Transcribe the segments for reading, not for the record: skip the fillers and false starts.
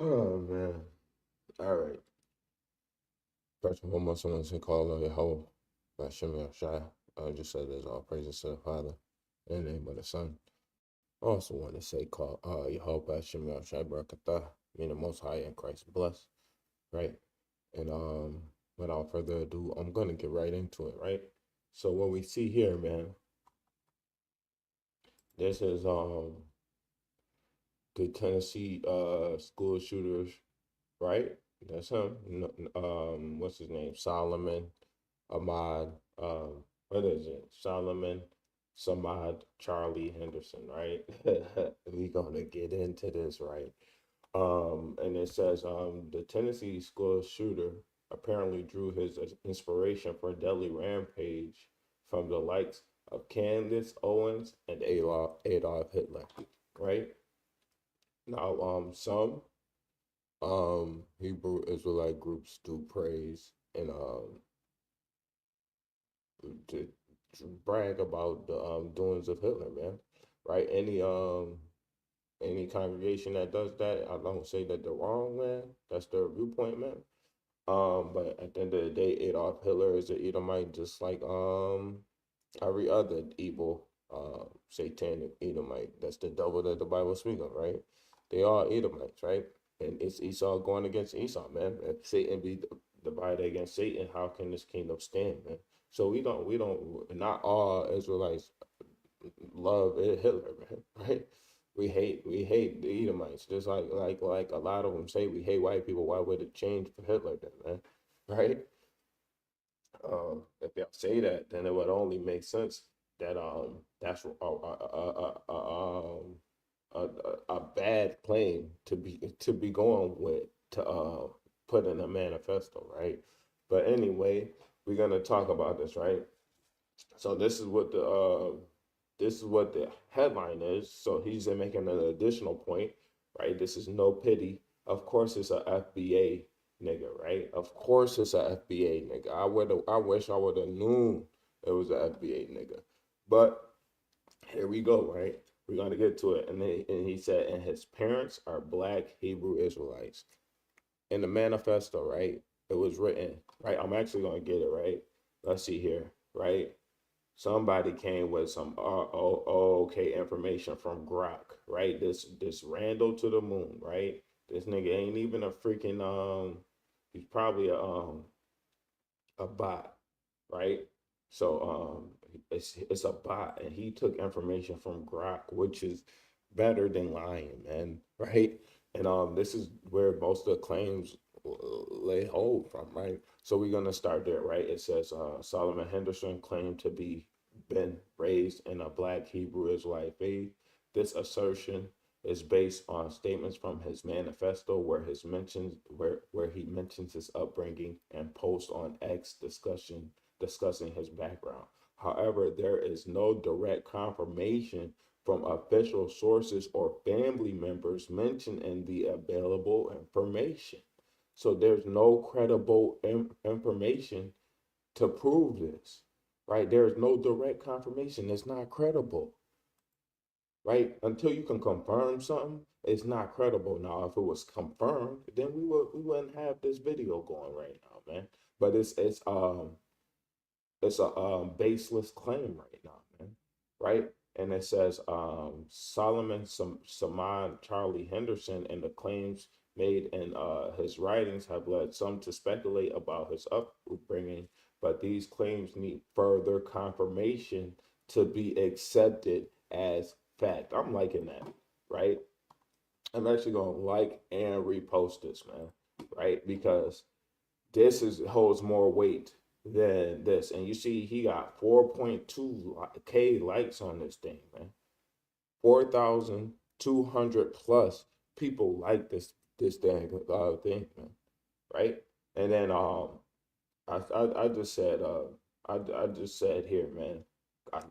Oh man. All right. First and foremost, I want to say call of Yahweh, Hashem Shai. I just said there's all praises to the Father in the name of the Son. I also want to say call Yahweh Hashem Shai Barakatah, meaning the Most High in Christ bless, right? And without further ado, I'm gonna get right into it, right? So what we see here, man, this is the Tennessee school shooters, right? That's him. What's his name? Solomon, Ahmad. What is it? Solomon, Samad, Charlie Henderson, right? We gonna get into this, right? And it says the Tennessee school shooter apparently drew his inspiration for a deadly rampage from the likes of Candace Owens and Adolf Hitler, right? Now, some Hebrew Israelite groups do praise and to, to brag about the doings of Hitler, man. Right? Any congregation that does that, I don't say that they're wrong, man. That's their viewpoint, man. But at the end of the day, Adolf Hitler is an Edomite, just like every other evil satanic Edomite. That's the devil that the Bible speaks of, right? They are Edomites, right? And it's Esau going against Esau, man. If Satan be divided against Satan, how can this kingdom stand, man? So not all Israelites love Hitler, man, right? We hate the Edomites, just like a lot of them say we hate white people. Why would it change for Hitler then, man? Right? If they say that, then it would only make sense that that's a bad claim to be going with to put in a manifesto, right? But anyway, we're gonna talk about this, right? So this is what the headline is. So he's making an additional point, right? This is no pity. Of course, it's a FBA nigga, right? Of course, it's a FBA nigga. I wish I would have known it was a FBA nigga, but here we go, right? We're gonna get to it, and he said, and his parents are Black Hebrew Israelites. In the manifesto, right? It was written, right? I'm actually gonna get it right. Let's see here, right? Somebody came with some okay information from Grok, right? This Randall to the moon, right? This nigga ain't even a freaking he's probably a bot, right? So it's a bot, and he took information from Grok, which is better than lying, man, right? And this is where most of the claims lay hold from, right? So we're gonna start there, right? It says Solomon Henderson claimed to be been raised in a Black Hebrew Israelite faith. This assertion is based on statements from his manifesto where he mentions his upbringing and posts on X discussing his background. However, there is no direct confirmation from official sources or family members mentioned in the available information. So there's no credible information to prove this, right? There is no direct confirmation. It's not credible, right? Until you can confirm something, it's not credible. Now, if it was confirmed, then we wouldn't have this video going right now, man. But it's a baseless claim right now, man. Right? And it says Solomon Saman Charlie Henderson and the claims made in his writings have led some to speculate about his upbringing, but these claims need further confirmation to be accepted as fact. I'm liking that, right? I'm actually gonna like and repost this, man, right? Because this is holds more weight than this. And you see, he got 4.2K likes on this thing, man. 4,200 plus people like this thing, man. Right? And then I just said I just said here, man.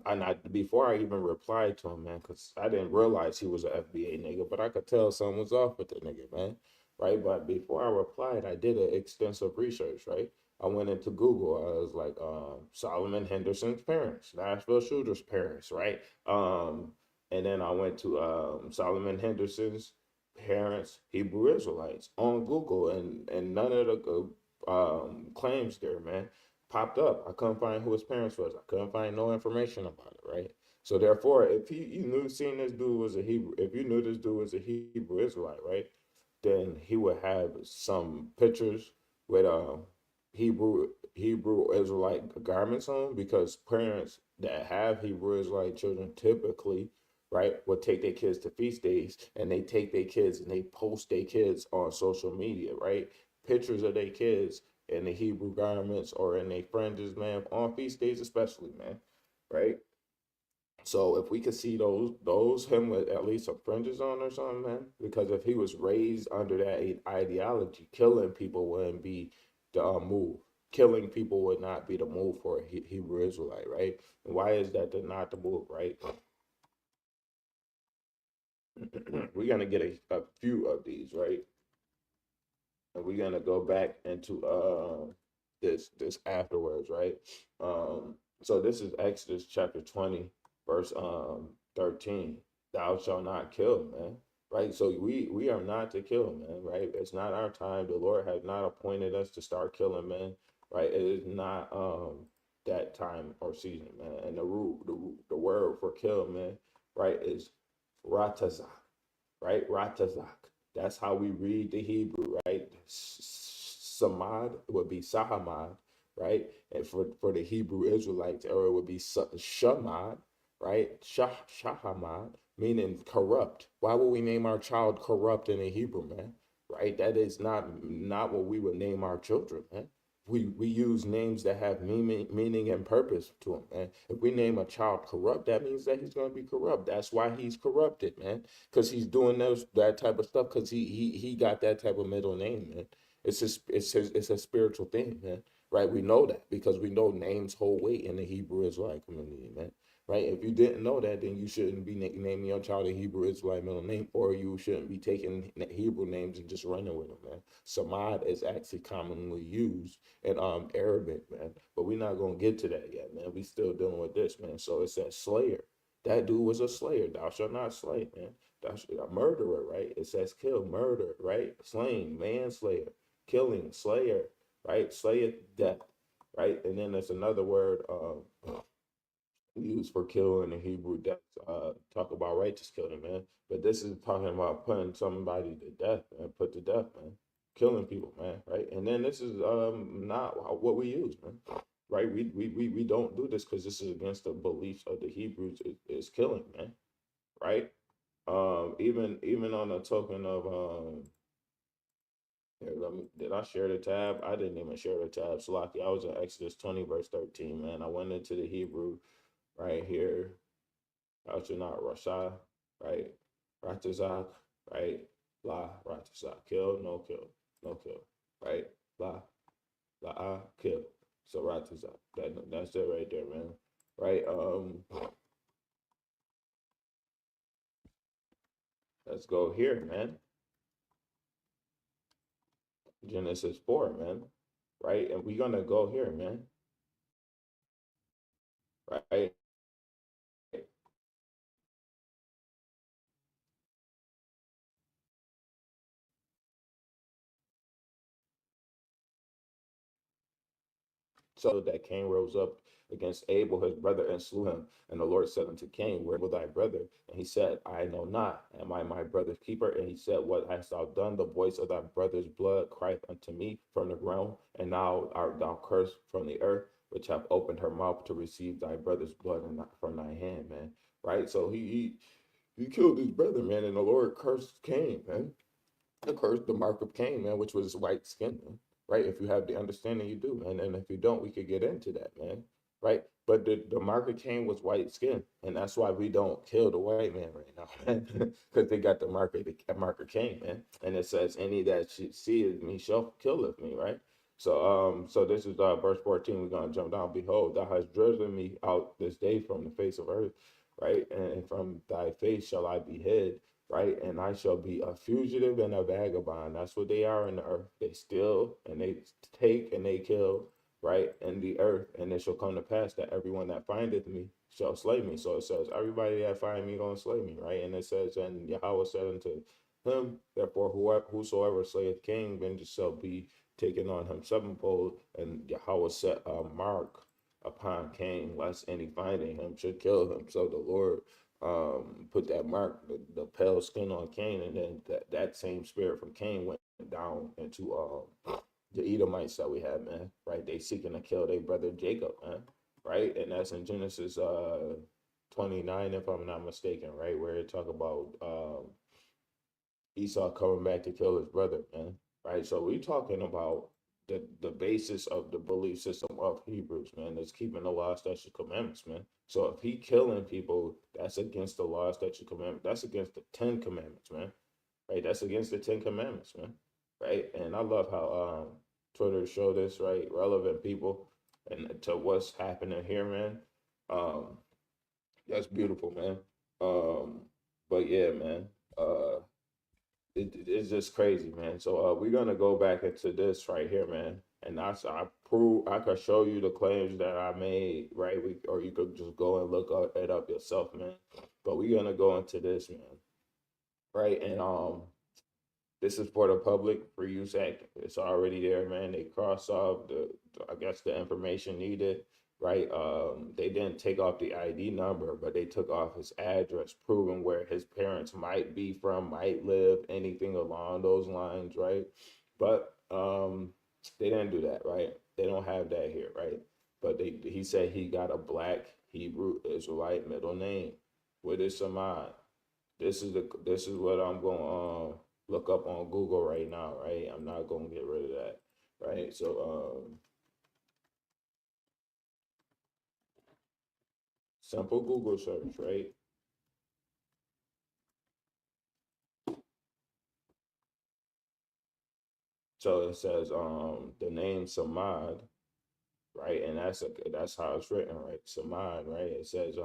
I before I even replied to him, man, because I didn't realize he was an FBA nigga, but I could tell something was off with the nigga, man. Right? But before I replied, I did an extensive research, right? I went into Google. I was like, Solomon Henderson's parents, Nashville shooter's parents, right? And then I went to Solomon Henderson's parents Hebrew Israelites on Google, and none of the claims there, man, popped up. I couldn't find who his parents was. I couldn't find no information about it, right? So therefore, if you knew seeing this dude was a Hebrew, if you knew this dude was a Hebrew Israelite, right, then he would have some pictures with Hebrew Israelite garments on, because parents that have Hebrew Israelite children typically, right, will take their kids to feast days, and they take their kids and they post their kids on social media, right? Pictures of their kids in the Hebrew garments or in their fringes, man, on feast days especially, man, right? So if we could see those him with at least some fringes on or something, man, because if he was raised under that ideology, killing people wouldn't be the move. Killing people would not be the move for a Hebrew Israelite, right? And why is that not the move, right? We're gonna get a few of these, right? And we're gonna go back into this afterwards, right? So this is Exodus chapter 20, verse 13. Thou shalt not kill, man. Right? So we are not to kill, man, right? It's not our time. The Lord has not appointed us to start killing, man. Right? It is not that time or season, man. And the word for kill, man, right, is ratazak, right? Ratazak. That's how we read the Hebrew, right? Samad would be Sahamad, right? And for the Hebrew Israelites, or it would be Shamad, right? Shahamad, meaning corrupt. Why would we name our child corrupt in the Hebrew, man? Right? That is not what we would name our children, man. We use names that have meaning and purpose to them, man. If we name a child corrupt, that means that he's going to be corrupt. That's why he's corrupted, man, because he's doing that type of stuff because he got that type of middle name, man. It's a spiritual thing, man. Right? We know that because we know names hold weight in the Hebrew Israelite community, man. Right? If you didn't know that, then you shouldn't be naming your child a Hebrew Israelite middle name, or you shouldn't be taking Hebrew names and just running with them, man. Samad is actually commonly used in Arabic, man. But we're not gonna get to that yet, man. We still dealing with this, man. So it says slayer. That dude was a slayer. Thou shalt not slay, man. Thou shalt a murderer, right? It says kill, murder, right? Slain, manslayer, killing, slayer, right? Slayeth death, right? And then there's another word used for kill in the Hebrew death. Talk about righteous killing, man. But this is talking about putting somebody to death, man. Put to death, man. Killing people, man. Right. And then this is not what we use, man. Right. We don't do this because this is against the beliefs of the Hebrews. Is killing, man. Right. Even on the token of here, did I share the tab? I didn't even share the tab. Salaki, I was in Exodus 20, verse 13, man. I went into the Hebrew right here. Thou shalt not Rasha, right? Ratazak, right? La, Ratazak. Kill, no kill, no kill, right? La, la, kill. So Ratazak. That's it right there, man. Right? Let's go here, man. Genesis 4, man. Right? And we're gonna go here, man. Right? So that Cain rose up against Abel his brother and slew him. And the Lord said unto Cain, where is thy brother? And he said, I know not. Am I my brother's keeper? And he said, what hast thou done? The voice of thy brother's blood crieth unto me from the ground. And now art thou cursed from the earth, which have opened her mouth to receive thy brother's blood from thy hand, man. Right? So he killed his brother, man. And the Lord cursed Cain, man. The curse, the mark of Cain, man, which was white skin, man. Right? If you have the understanding, you do, man. And if you don't, we could get into that, man. Right? But the mark of Cain was white skin, and that's why we don't kill the white man right now, man, because they got the mark of Cain, man. And it says, "Any that seeth me shall killeth me," right? So this is verse 14. We're gonna jump down. Behold, thou hast driven me out this day from the face of earth, right? And from thy face shall I be hid, right? And I shall be a fugitive and a vagabond. That's what they are in the earth. They steal and they take and they kill, right? In the earth. And it shall come to pass that everyone that findeth me shall slay me. So it says, everybody that find me gonna slay me, right? And it says, and Yahweh said unto him. Therefore, whosoever slayeth Cain, vengeance shall be taken on him sevenfold. And Yahweh set a mark upon Cain, lest any finding him should kill him. So the Lord put that mark, the pale skin on Cain, and then that same spirit from Cain went down into the Edomites that we have, man. Right? They seeking to kill their brother Jacob, man. Right? And that's in Genesis 29, if I'm not mistaken, right? Where it talk about Esau coming back to kill his brother, man. Right? So we talking about the basis of the belief system of Hebrews, man. That's keeping the law, statutes, commandments, man. So if he killing people, that's against the law, statutes, commandments. That's against the 10 commandments, man. Right? That's against the 10 commandments, man. Right? And I love how Twitter show this, right? Relevant people and to what's happening here, man. Um, that's beautiful, man. Um, but yeah, man. It's just crazy, man. So we're gonna go back into this right here, man. And I could show you the claims that I made, right? Or you could just go and look it up yourself, man. But we're gonna go into this, man. Right? And this is for the public for use act. It's already there, man. They cross off I guess the information needed, right? They didn't take off the ID number, but they took off his address, proving where his parents might be from, might live, anything along those lines, right? But they didn't do that, right? They don't have that here, right? But he said he got a black Hebrew Israelite middle name. What is Samad? This is what I'm going to look up on Google right now, right? I'm not going to get rid of that, right? So simple Google search, right? So it says the name Samad, right? And that's how it's written, right? Samad, right? It says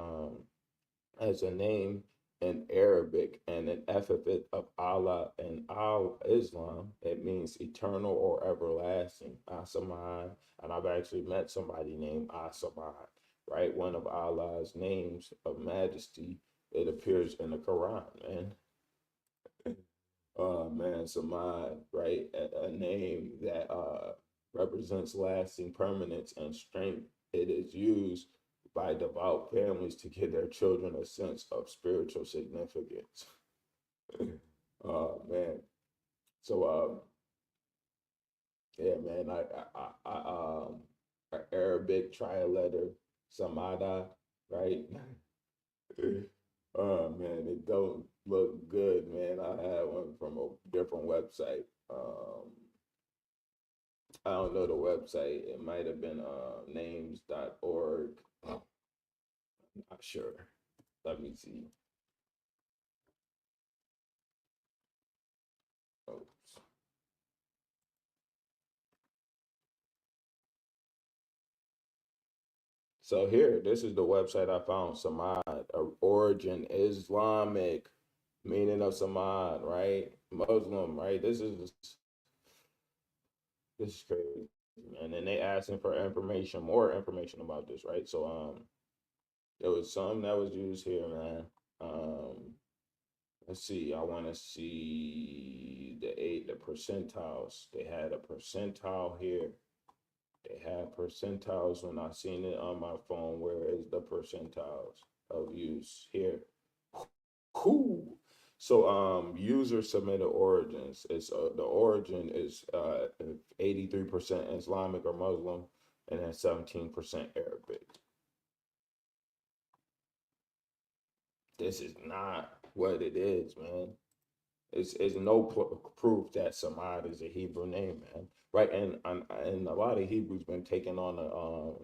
as a name in Arabic and an epithet of Allah and Al Islam, it means eternal or everlasting. Asamad. And I've actually met somebody named Asamad, right? One of Allah's names of majesty. It appears in the Quran, man. Man, Samad, right? A name that represents lasting permanence and strength. It is used by devout families to give their children a sense of spiritual significance. Oh man. So yeah, man, Arabic triletter Samada, right? Oh man, it don't look good, man. I had one from a different website. I don't know the website. It might have been names.org. Not sure. Let me see. Oops. So here, this is the website I found. Samad, origin Islamic, meaning of Samad, right? Muslim, right? This is crazy. And then they asking for information, more information about this, right? So there was some that was used here, man. Let's see. I want to see the percentiles. They had a percentile here. They have percentiles when I seen it on my phone. Where is the percentiles of use here? Cool. So user submitted origins. It's the origin is 83% Islamic or Muslim, and then 17% Arabic. This is not what it is, man. It's no proof that Samad is a Hebrew name, man. Right, and a lot of Hebrews been taking on the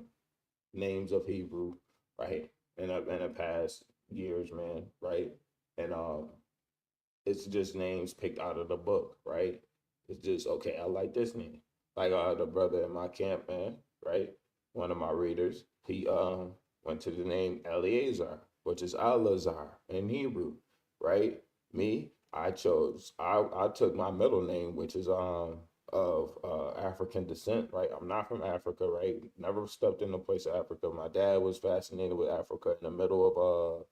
names of Hebrew, right, in the past years, man, right, and it's just names picked out of the book, right? It's just okay. I like this name, like the brother in my camp, man, right? One of my readers, he went to the name Eleazar, which is Alazar in Hebrew, right? Me, I took my middle name, which is of African descent, right? I'm not from Africa, right? Never stepped in a place of Africa. My dad was fascinated with Africa in the middle of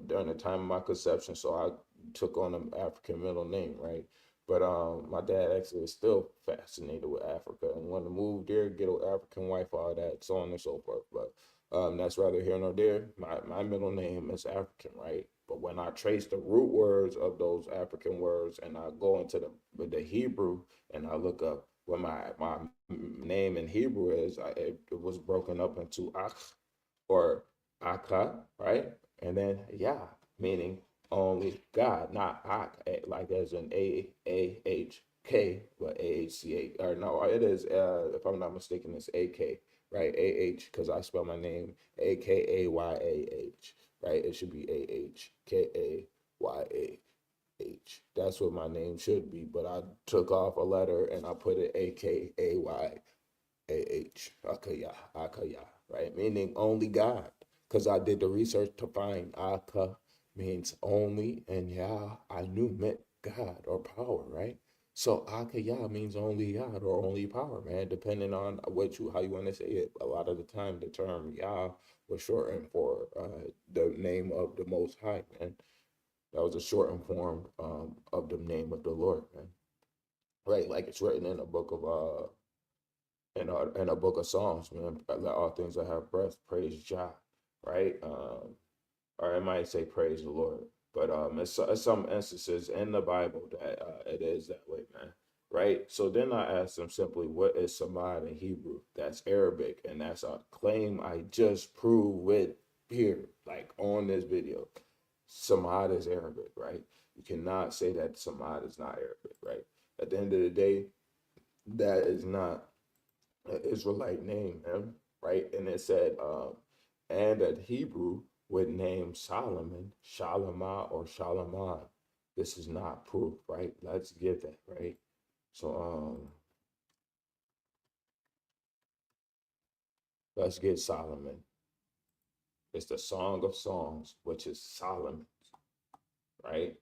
during the time of my conception, so I took on an African middle name, right? But my dad actually is still fascinated with Africa and wanted to move there, get an African wife, all that, so on and so forth. But that's rather here nor there. My middle name is African, right? But when I trace the root words of those African words and I go into the Hebrew and I look up what my name in Hebrew is, it was broken up into Ach or Aka, right? And then Yah, meaning only God, not Ak, like as in A H K, but AHCH. Or no, it is, if I'm not mistaken, it's AK, right? AH, because I spell my name AKAYAH, right? It should be AHKAYAH. That's what my name should be, but I took off a letter and I put it Akaya, Akaya, right? Meaning only God. Because I did the research to find Aka means only, and Yah I knew meant God or power, right? So Akaya means only God or only power, man, depending on how you want to say it. A lot of the time, the term Yah was shortened for the name of the Most High, man. That was a shortened form of the name of the Lord, man. Right, like it's written in a book of in a book of Psalms, man. Let all things that have breath praise Jah, right? Or I might say praise the Lord, but it's some instances in the Bible that it is that way, man. Right. So then I asked them simply, what is Samad in Hebrew? That's Arabic, and that's a claim I just proved with here, like on this video. Samad is Arabic, right? You cannot say that Samad is not Arabic, right? At the end of the day, that is not an Israelite name, man, right? And it said, and that Hebrew would name Solomon Shalamah or Shalaman. This is not proof, right? Let's get that, right? So let's get Solomon. It's the Song of Songs, which is Solomon, right?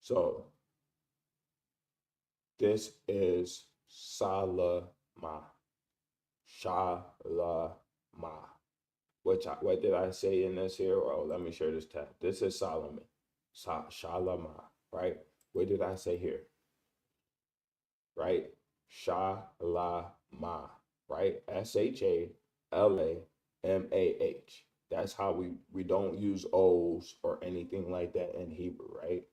So this is Salama, Shalama. What did I say in this here? Oh, let me share this tab. This is Solomon, Shalama, right? What did I say here? Right? Shalama, right? Shalamah. That's how we don't use O's or anything like that in Hebrew, right?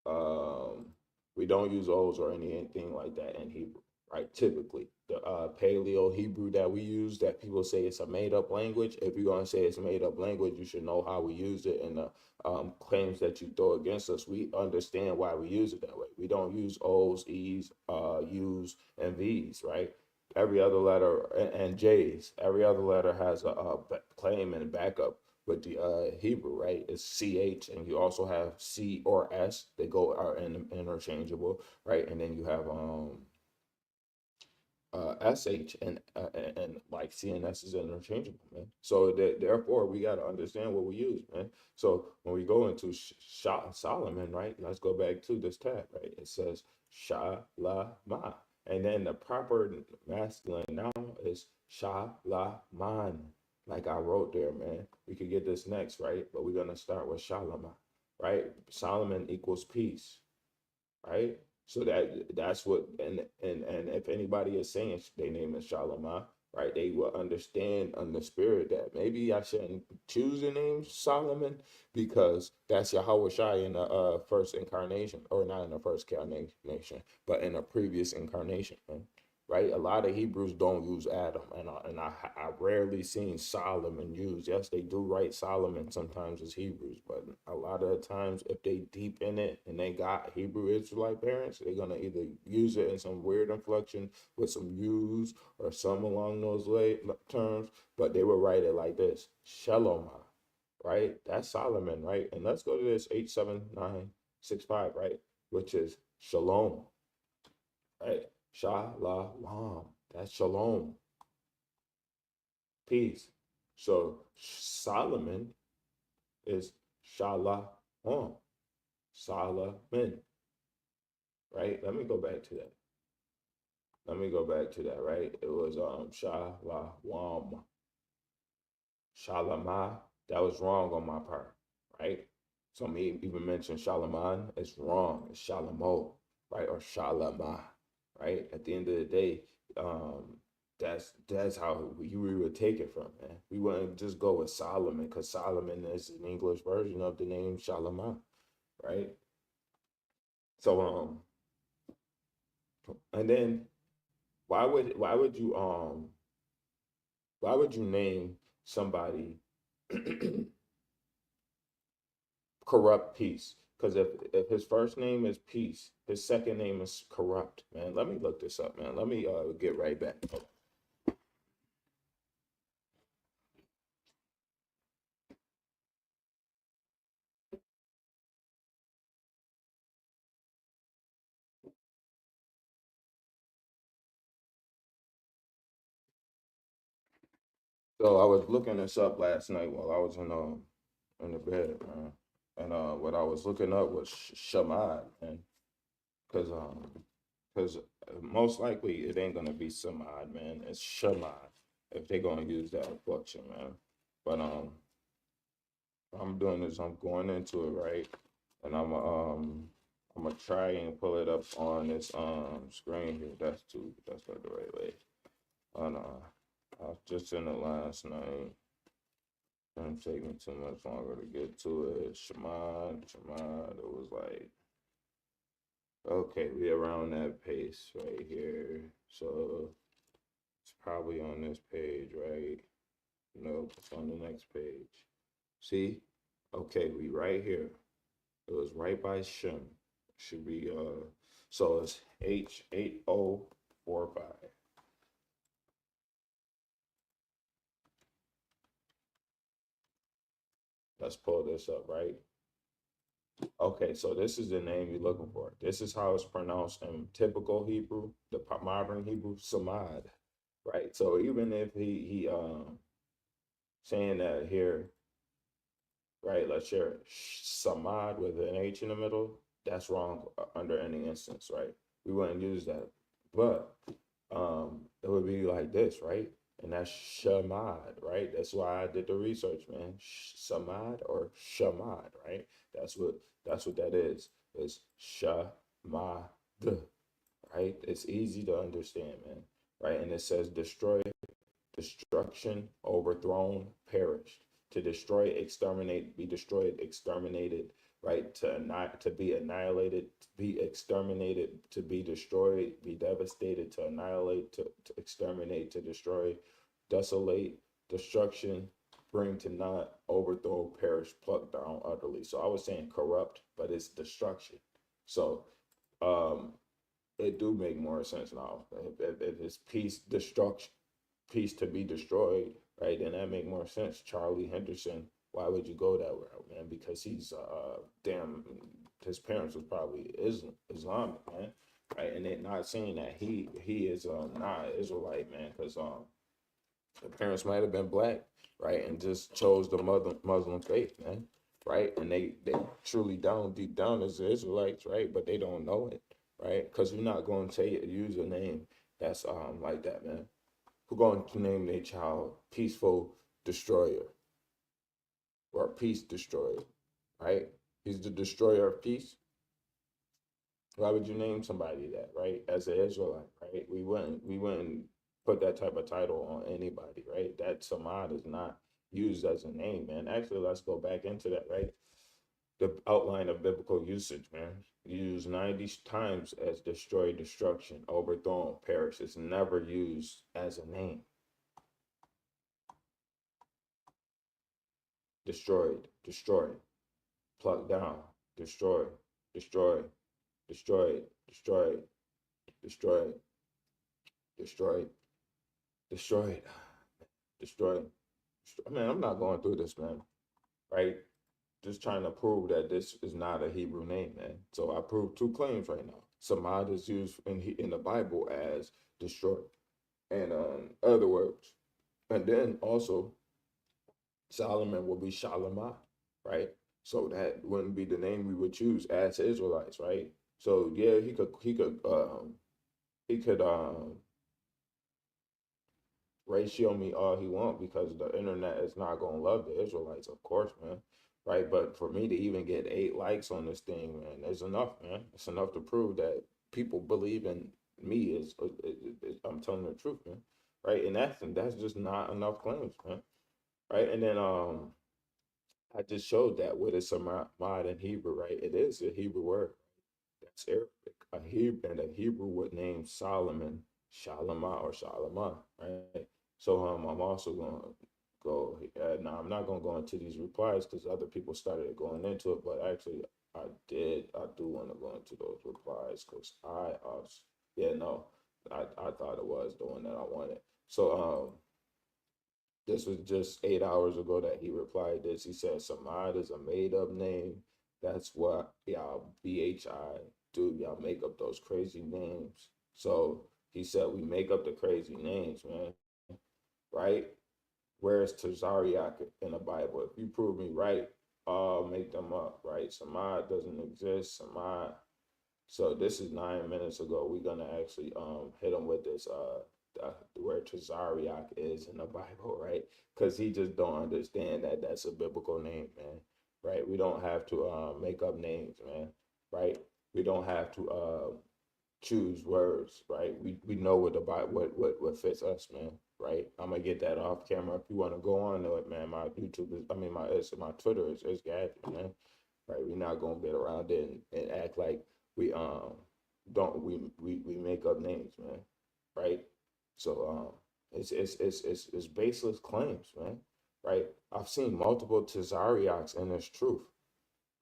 Um, we don't use O's or anything like that in Hebrew, right? Typically, the Paleo Hebrew that we use, that people say it's a made up language. If you're gonna say it's a made up language, you should know how we use it, and the claims that you throw against us, we understand why we use it that way. We don't use O's, E's, U's, and V's, right? Every other letter and J's, every other letter has a claim and a backup. With the Hebrew, right? It's CH, and you also have C or S. They are interchangeable, right? And then you have SH and like CNS is interchangeable, man. So therefore, we got to understand what we use, man. So when we go into Solomon, right? Let's go back to this tab, right? It says Shalama, and then the proper masculine noun is Shalaman, like I wrote there, man. We could get this next, right? But we're gonna start with Shalama, right? Solomon equals peace, right? So that's what, and if anybody is saying their name is Shalomah, right, they will understand on the spirit that maybe I shouldn't choose the name Solomon because that's Yahweh Shai in the first incarnation, or not in the first incarnation, but in a previous incarnation, man. Right, a lot of Hebrews don't use Adam, and I rarely seen Solomon used. Yes, they do write Solomon sometimes as Hebrews, but a lot of the times, if they deep in it and they got Hebrew Israelite parents, they're gonna either use it in some weird inflection with some U's or some along those terms, but they will write it like this: Shalomah, right? That's Solomon, right? And let's go to this 87965, right, which is Shalom, right? Shalom. That's shalom. Peace. So Solomon is Shalom. Solomon. Right? Let me go back to that. Right? It was Shalom. Shalama. That was wrong on my part, right? So me even mention Shalaman is wrong. It's Shalamo, right? Or Shalama, right? At the end of the day, um, that's how we would take it from, man. We wouldn't just go with Solomon because Solomon is an English version of the name Shalaman, right? So and then why would you why would you name somebody corrupt peace? Because if his first name is peace, his second name is corrupt, man. Let me look this up, man. Let me get right back. So I was looking this up last night while I was in the bed, man. And what I was looking up was shamad, man. Because because most likely it ain't gonna be samad, man. It's shamad if they're gonna use that inflection, man. But I'm doing this. I'm going into it right, and I'm gonna try and pull it up on this screen here. That's too. That's not the right way. Oh no, I was just in it last night. Didn't take me too much longer to get to it. Shemad. It was like okay, we around that pace right here. So it's probably on this page, right? No, it's on the next page. See? Okay, we right here. It was right by Shem. Should be so it's H8045. Let's pull this up, right? Okay, so this is the name you're looking for. This is how it's pronounced in typical Hebrew, the modern Hebrew, Samad, right? So even if he saying that here, right? Let's share Samad with an H in the middle. That's wrong under any instance, right? We wouldn't use that, but it would be like this, right? And that's shamad, right? That's why I did the research, man. Samad or shamad, right? That's what that's what that is. It's shamad, right? It's easy to understand, man, right? And it says destroy, destruction, overthrown, perished. To destroy, exterminate, be destroyed, exterminated, right? To be annihilated, to be exterminated, to be destroyed, be devastated, to annihilate, to exterminate, to destroy, desolate, destruction, bring to naught, overthrow, perish, pluck down utterly. So I was saying corrupt, but it's destruction. So um it do make more sense now. If it's peace, destruction, piece to be destroyed, right? Then that make more sense. Charlie Henderson, why would you go that route, man? Because he's damn, his parents was probably Islamic, man, right? And they're not saying that he is not Israelite, man, because the parents might have been black, right, and just chose the Muslim faith, man, right? And they truly down deep down as Israelites, right? But they don't know it, right? Because you're not going to say use a name that's like that, man. Who going to name their child Peaceful Destroyer or Peace Destroyer, right? He's the destroyer of peace. Why would you name somebody that, right? As an Israelite, right? We wouldn't put that type of title on anybody, right? That Samad is not used as a name, man. Actually, let's go back into that, right? The outline of biblical usage, man. Used 90 times as destroy, destruction, overthrown, perish. It's never used as a name. Destroyed, destroyed, plucked down, destroyed, destroyed, destroyed, destroyed, destroyed, destroyed, destroyed, destroyed. Man, I'm not going through this, man. Right? Just trying to prove that this is not a Hebrew name, man. So I proved two claims right now. Samad is used in the Bible as destroyed, and other words, and then also Solomon will be Shalimah, right? So that wouldn't be the name we would choose as Israelites, right? So yeah, he could Ray show me all he want because the internet is not gonna love the Israelites, of course, man. Right? But for me to even get 8 likes on this thing, man, is enough, man. It's enough to prove that people believe in me. I'm telling the truth, man. Right? And that's just not enough claims, man. Right? And then I just showed that with a samad in Hebrew, right? It is a Hebrew word. That's Arabic. A Hebrew would name Solomon Shalama or Shalama, right? So I'm also going to go. Now I'm not going to go into these replies because other people started going into it, but actually I do want to go into those replies because yeah, no, I thought it was the one that I wanted. So this was just 8 hours ago that he replied this. He said, Samad is a made up name. That's what y'all BHI do. Y'all make up those crazy names. So he said, we make up the crazy names, man. Right? Where's Tazariak in the Bible? If you prove me right, I'll make them up, right? Samad doesn't exist. Samad. So this is 9 minutes ago. We're gonna actually hit him with this where Tazariak is in the Bible, right? Because he just don't understand that that's a biblical name, man. Right? We don't have to make up names, man. Right? We don't have to choose words, right? We know what the Bible what fits us, man. Right? I'm gonna get that off camera. If you want to go on to it, man, my YouTube is, I mean my Twitter is gadget, man. Right? We're not gonna get around it and act like we don't we make up names, man. Right? So it's baseless claims, man. Right? I've seen multiple Tazariaks in this truth,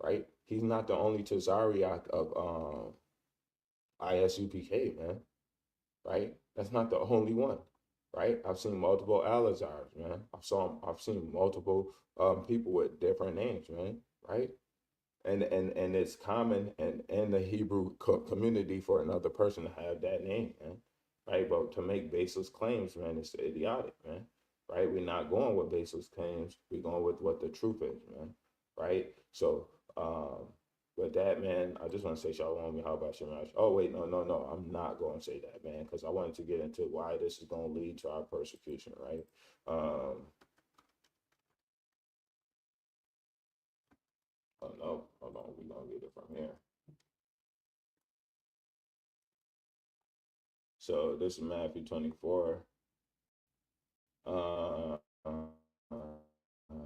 right? He's not the only Tazariak of ISUPK, man. Right? That's not the only one. Right? I've seen multiple Alazars, man. I've seen multiple people with different names, man. Right? And it's common in the Hebrew community for another person to have that name, man. Right? But to make baseless claims, man, it's idiotic, man. Right? We're not going with baseless claims. We're going with what the truth is, man. Right? So with that, man, I just want to say shalom. How about Shemash? Oh wait, no. I'm not going to say that, man, because I wanted to get into why this is going to lead to our persecution, right? Oh no, hold on, we're gonna get it from here. So this is Matthew 24. Uh, uh, uh, uh,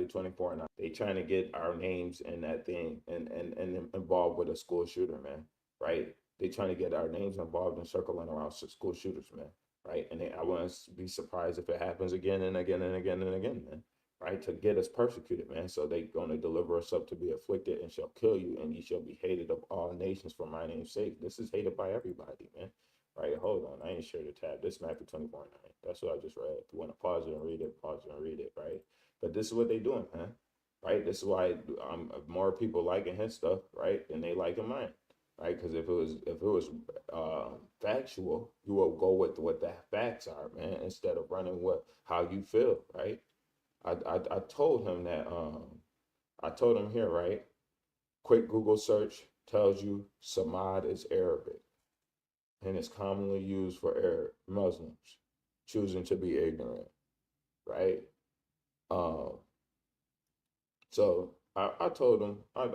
24 and they trying to get our names in that thing and involved with a school shooter, man. Right? They trying to get our names involved in circling around school shooters, man. Right? And I wouldn't be surprised if it happens again and again and again and again, man. Right? To get us persecuted, man. So they gonna deliver us up to be afflicted and shall kill you, and ye shall be hated of all nations for my name's sake. This is hated by everybody, man. Right? Hold on. I ain't sure the tab. This Matthew 24:9. That's what I just read. If you want to pause it and read it, pause it and read it, right? But this is what they doing, man. Right? This is why more people liking his stuff, right, than they liking mine, right? Because if it was factual, you will go with what the facts are, man, instead of running with how you feel, right? I told him that I told him here, right? Quick Google search tells you Samad is Arabic and is commonly used for Arab Muslims choosing to be ignorant, right? Um, So I told him I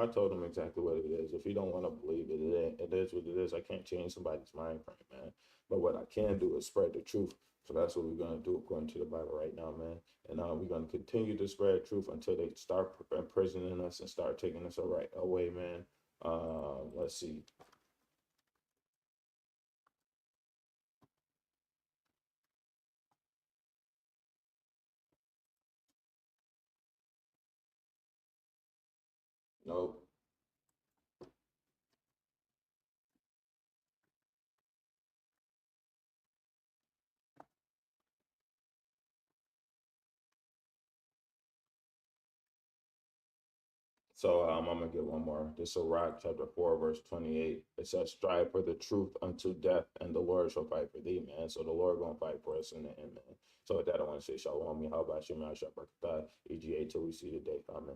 told him exactly what it is. If he don't want to believe it, it is what it is. I can't change somebody's mind frame, man. But what I can do is spread the truth. So that's what we're gonna do according to the Bible right now, man. And we're gonna continue to spread truth until they start imprisoning us and start taking us away, man. Let's see. Nope. So I'm gonna get one more. This is Sirach chapter 4, verse 28. It says, "Strive for the truth unto death, and the Lord shall fight for thee," man. So the Lord gonna fight for us in the end, man. So with that, I want to say shalom. How about you, man? Shabbat, EGA till we see the day. Amen.